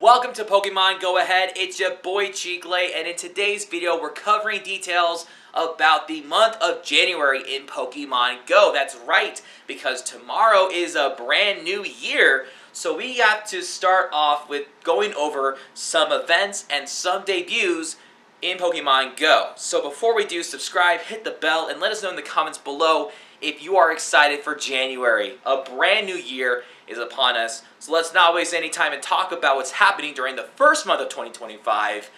Welcome to Pokemon Go Ahead, it's your boy Cheeklay, and in today's video we're covering details about the month of January in Pokemon Go. That's right, because tomorrow is a brand new year, so we have to start off with going over some events and some debuts in Pokemon Go. So before we do, subscribe, hit the bell, and let us know in the comments below if you are excited for January. A brand new year is upon us, so let's not waste any time and talk about what's happening during the first month of 2025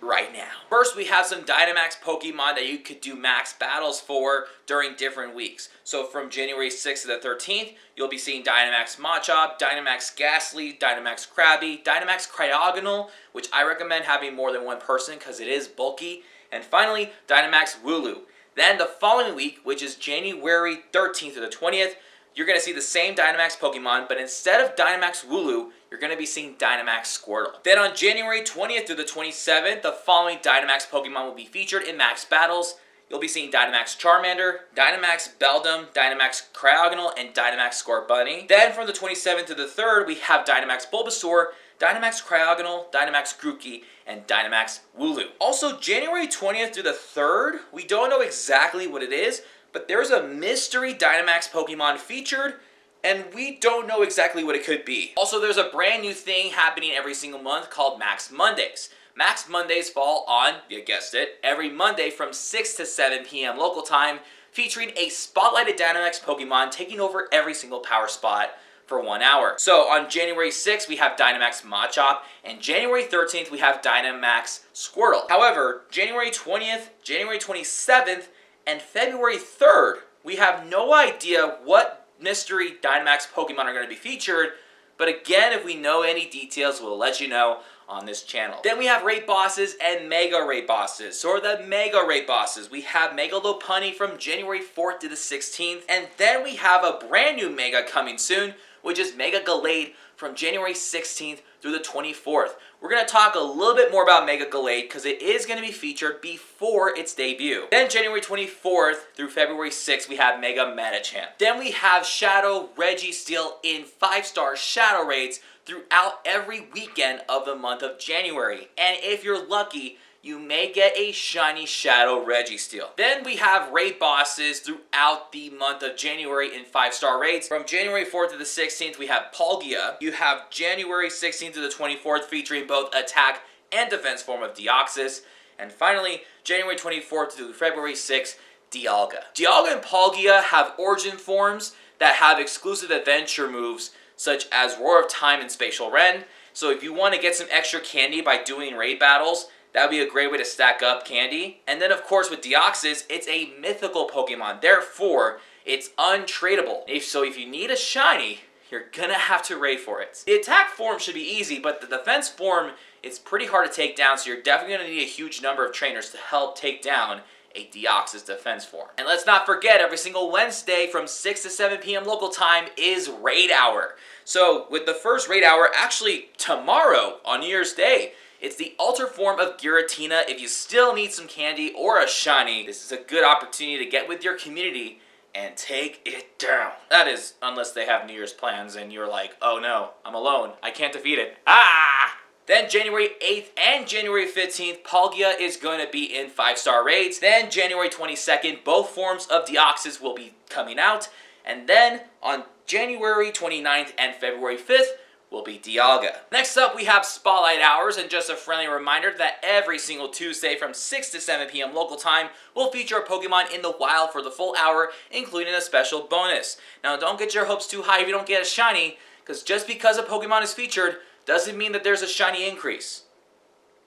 right now. First, we have some Dynamax Pokemon that you could do max battles for during different weeks. So from January 6th to the 13th, you'll be seeing Dynamax Machop, Dynamax Ghastly, Dynamax Krabby, Dynamax Cryogonal, which I recommend having more than one person because it is bulky, and finally, Dynamax Wooloo. Then the following week, which is January 13th to the 20th, you're going to see the same Dynamax Pokemon, but instead of Dynamax Wooloo, you're going to be seeing Dynamax Squirtle. Then on January 20th through the 27th, the following Dynamax Pokemon will be featured in max battles. You'll be seeing Dynamax Charmander, Dynamax Beldum, Dynamax Cryogonal, and Dynamax Scorbunny. Then from the 27th to the 3rd, we have Dynamax Bulbasaur, Dynamax Cryogonal, Dynamax Grookey, and Dynamax Wooloo. Also, January 20th through the 3rd, we don't know exactly what it is, but there's a mystery Dynamax Pokemon featured, and we don't know exactly what it could be. Also, there's a brand new thing happening every single month called Max Mondays. Max Mondays fall on, you guessed it, every Monday from 6 to 7 p.m. local time, featuring a spotlighted Dynamax Pokemon taking over every single power spot for 1 hour. So on January 6th, we have Dynamax Machop, and January 13th, we have Dynamax Squirtle. However, January 20th, January 27th, and February 3rd, we have no idea what mystery Dynamax Pokemon are going to be featured, but again, if we know any details, we'll let you know on this channel. Then we have raid bosses and mega raid bosses. So the mega raid bosses, we have Mega Lopunny from January 4th to the 16th, and then we have a brand new mega coming soon, which is Mega Gallade from January 16th through the 24th. We're going to talk a little bit more about Mega Gallade because it is going to be featured before its debut. Then January 24th through February 6th, we have Mega Medicham. Then we have Shadow Registeel in 5-star Shadow Raids throughout every weekend of the month of January. And if you're lucky, you may get a shiny Shadow Registeel. Then we have raid bosses throughout the month of January in 5-star raids. From January 4th to the 16th, we have Palkia. You have January 16th to the 24th featuring both attack and defense form of Deoxys. And finally, January 24th to February 6th, Dialga. Dialga and Palkia have origin forms that have exclusive adventure moves such as Roar of Time and Spatial Rend. So if you want to get some extra candy by doing raid battles, that would be a great way to stack up candy. And then, of course, with Deoxys, it's a mythical Pokemon. Therefore, it's untradeable. So if you need a shiny, you're going to have to raid for it. The attack form should be easy, but the defense form is pretty hard to take down, so you're definitely going to need a huge number of trainers to help take down a Deoxys defense form. And let's not forget, every single Wednesday from 6 to 7 p.m. local time is Raid Hour. So with the first Raid Hour, actually tomorrow on New Year's Day, it's the Ultra form of Giratina. If you still need some candy or a shiny, this is a good opportunity to get with your community and take it down. That is, unless they have New Year's plans and you're like, oh no, I'm alone, I can't defeat it. Ah! Then January 8th and January 15th, Palkia is going to be in 5-star raids. Then January 22nd, both forms of Deoxys will be coming out. And then on January 29th and February 5th, will be Dialga. Next up, we have Spotlight Hours, and just a friendly reminder that every single Tuesday from 6 to 7 p.m. local time will feature a Pokemon in the wild for the full hour, including a special bonus. Now, don't get your hopes too high if you don't get a shiny, because just because a Pokemon is featured doesn't mean that there's a shiny increase.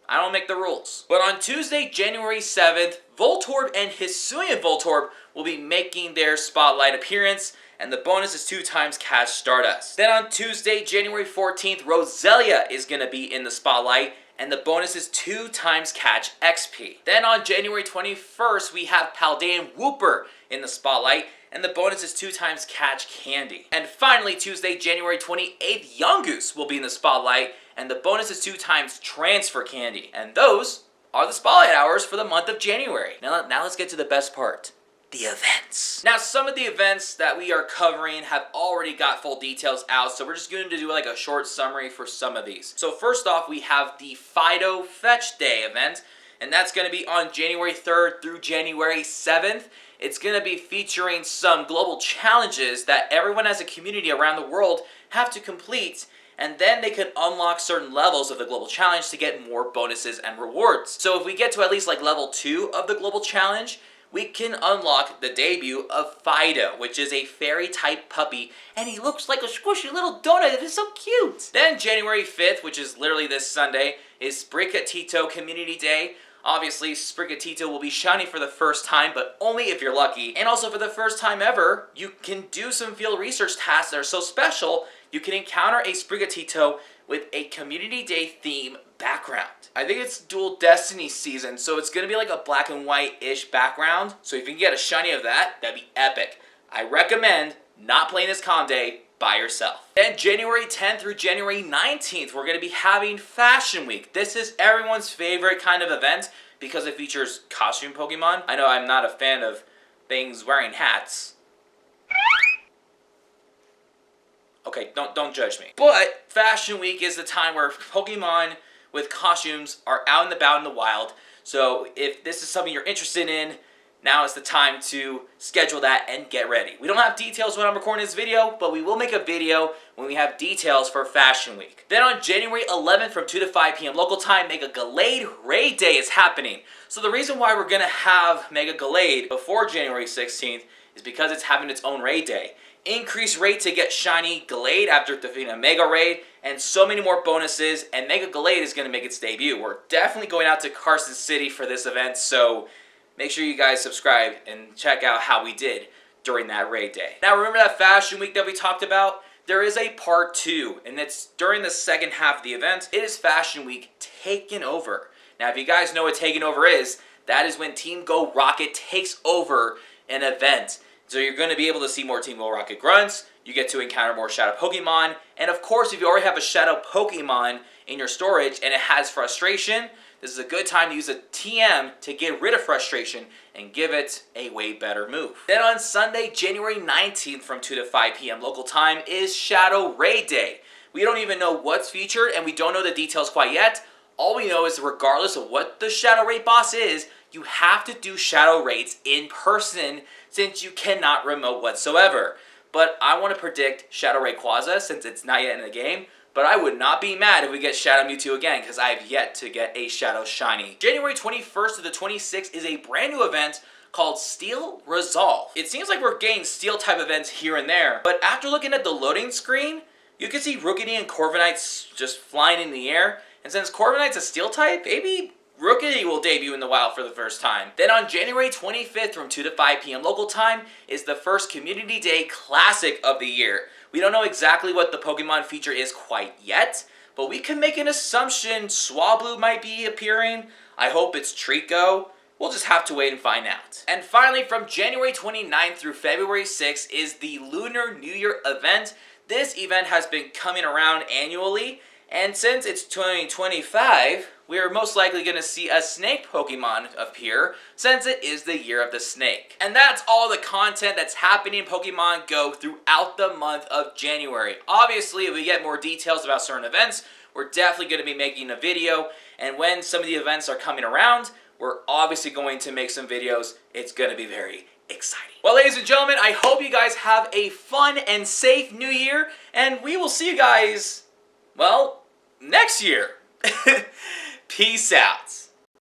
I don't make the rules. But on Tuesday, January 7th, Voltorb and Hisuian Voltorb will be making their Spotlight appearance, and the bonus is 2 times Catch Stardust. Then on Tuesday, January 14th, Roselia is going to be in the Spotlight, and the bonus is 2 times Catch XP. Then on January 21st, we have Paldean Wooper in the Spotlight, and the bonus is 2 times Catch Candy. And finally, Tuesday, January 28th, Yungoos will be in the Spotlight, and the bonus is 2 times Transfer Candy. And those are the Spotlight Hours for the month of January. Now let's get to the best part. the events. Now, some of the events that we are covering have already got full details out, so we're just going to do like a short summary for some of these. So first off, we have the Fido Fetch Day event, and that's going to be on January 3rd through January 7th. It's going to be featuring some global challenges that everyone as a community around the world have to complete, and then they can unlock certain levels of the global challenge to get more bonuses and rewards. So if we get to at least like level 2 of the global challenge, we can unlock the debut of Fido, which is a fairy-type puppy, and he looks like a squishy little donut. It is so cute. Then January 5th, which is literally this Sunday, is Sprigatito Community Day. Obviously, Sprigatito will be shiny for the first time, but only if you're lucky. And also for the first time ever, you can do some field research tasks that are so special, you can encounter a Sprigatito with a Community Day theme background. I think it's Dual Destiny season, so it's going to be like a black and white-ish background. So if you can get a shiny of that, that'd be epic. I recommend not playing this Calm Day by yourself. Then January 10th through January 19th, we're going to be having Fashion Week. This is everyone's favorite kind of event because it features costume Pokemon. I know I'm not a fan of things wearing hats. Okay, don't judge me. But Fashion Week is the time where Pokemon with costumes are out and about in the wild. So if this is something you're interested in, now is the time to schedule that and get ready. We don't have details when I'm recording this video, but we will make a video when we have details for Fashion Week. Then on January 11th from 2 to 5 p.m. local time, Mega Gallade Raid Day is happening. So the reason why we're going to have Mega Gallade before January 16th is because it's having its own raid day. Increased rate to get shiny Gallade after defeating a Mega Raid, and so many more bonuses, and Mega Gallade is going to make its debut. We're definitely going out to Carson City for this event, so make sure you guys subscribe and check out how we did during that raid day. Now remember that Fashion Week that we talked about? There is a part 2, and it's during the second half of the event. It is Fashion Week Taken Over. Now if you guys know what Taken Over is, that is when Team Go Rocket takes over an event. So you're going to be able to see more Team Go Rocket grunts, you get to encounter more Shadow Pokemon, and of course if you already have a Shadow Pokemon in your storage and it has Frustration, this is a good time to use a TM to get rid of Frustration and give it a way better move. Then on Sunday, January 19th from 2 to 5 p.m. local time is Shadow Raid Day. We don't even know what's featured and we don't know the details quite yet. All we know is regardless of what the Shadow Raid boss is, you have to do Shadow Raids in person since you cannot remote whatsoever. But I want to predict Shadow Rayquaza since it's not yet in the game. But I would not be mad if we get Shadow Mewtwo again because I have yet to get a Shadow Shiny. January 21st to the 26th is a brand new event called Steel Resolve. It seems like we're getting Steel type events here and there. But after looking at the loading screen, you can see Rookidee and Corviknight just flying in the air. And since Corviknight's a Steel type, maybe Rookidee will debut in the wild for the first time. Then on January 25th from 2 to 5 p.m. local time is the first Community Day Classic of the year. We don't know exactly what the Pokemon feature is quite yet, but we can make an assumption Swablu might be appearing. I hope it's Trico. We'll just have to wait and find out. And finally, from January 29th through February 6th is the Lunar New Year event. This event has been coming around annually, and since it's 2025, we are most likely going to see a snake Pokemon appear since it is the year of the snake. And that's all the content that's happening in Pokemon Go throughout the month of January. Obviously, if we get more details about certain events, we're definitely going to be making a video. And when some of the events are coming around, we're obviously going to make some videos. It's going to be very exciting. Well, ladies and gentlemen, I hope you guys have a fun and safe new year. And we will see you guys, well, next year. Peace out.